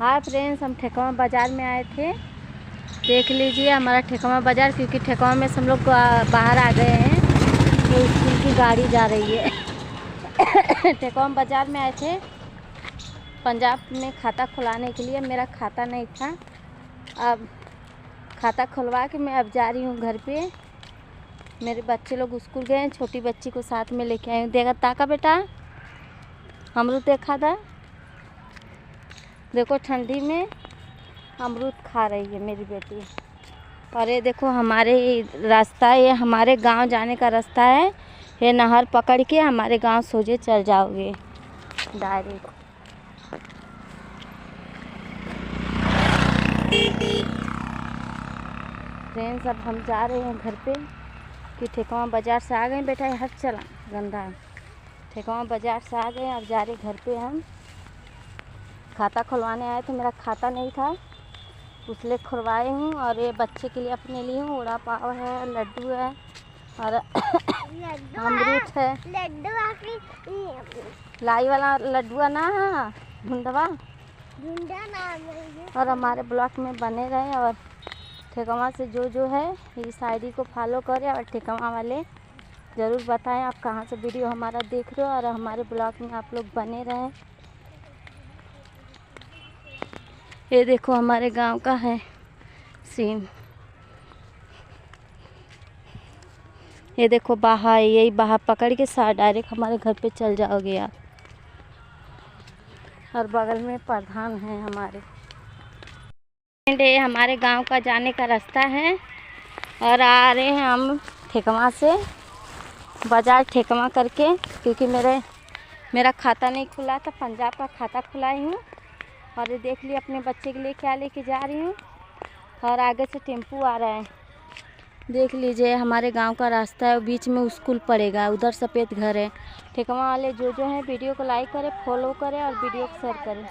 Hi friends, हम ठेकवा बाज़ार में आए थे। देख लीजिए हमारा ठेकवा बाज़ार, क्योंकि ठेकवा में सब लोग बाहर आ गए हैं तो स्कूल की गाड़ी जा रही है। ठेकवा बाज़ार में आए थे पंजाब में खाता खुलाने के लिए। मेरा खाता नहीं था, अब खाता खुलवा के मैं अब जा रही हूँ घर पे। मेरे बच्चे लोग स्कूल गए हैं, छोटी बच्ची को साथ में लेके आई हूँ। देखा ताका बेटा, अमरूद देखा था, देखो ठंडी में अमरूद खा रही है मेरी बेटी। और ये देखो हमारे रास्ता, ये हमारे गांव जाने का रास्ता है। ये नहर पकड़ के हमारे गांव सोजे चल जाओगे डायरेक्ट। फ्रेंड्स, अब हम जा रहे हैं घर पे कि ठेकवा बाज़ार से आ गए। बेटा ये हट चला गंदा। ठेकवा बाज़ार से आ गए, अब जा रहे घर पे। हम खाता खुलवाने आए थे, मेरा खाता नहीं था इसलिए खुलवाई हूँ। और ये बच्चे के लिए अपने लिए हूँ। वड़ा पाव है, लड्डू है और अमरूद है। लाई वाला लड्डू ना, ढूंढवा और हमारे ब्लॉग में बने रहे। और ठेकवा से जो है इस आईडी को फॉलो करें और ठेकवा वाले ज़रूर बताएं आप कहाँ से वीडियो हमारा देख रहे हो, और हमारे ब्लॉग में आप लोग बने रहें। ये देखो हमारे गांव का है सीन। ये देखो बाहा, यही बाहा पकड़ के साथ डायरेक्ट हमारे घर पे चल जाओगे आप। और बगल में प्रधान है हमारे। ये हमारे गांव का जाने का रास्ता है और आ रहे हैं हम ठेकवा से बाज़ार ठेकवा करके, क्योंकि मेरा खाता नहीं खुला था। पंजाब का खाता खुलाई हूँ। और ये देख लिए अपने बच्चे के लिए क्या लेके जा रही हूँ। और आगे से टेम्पू आ रहा है। देख लीजिए हमारे गांव का रास्ता है, बीच में स्कूल पड़ेगा, उधर सफ़ेद घर है। ठेकवा वाले जो हैं वीडियो को लाइक करें, फॉलो करें और वीडियो को शेयर करें।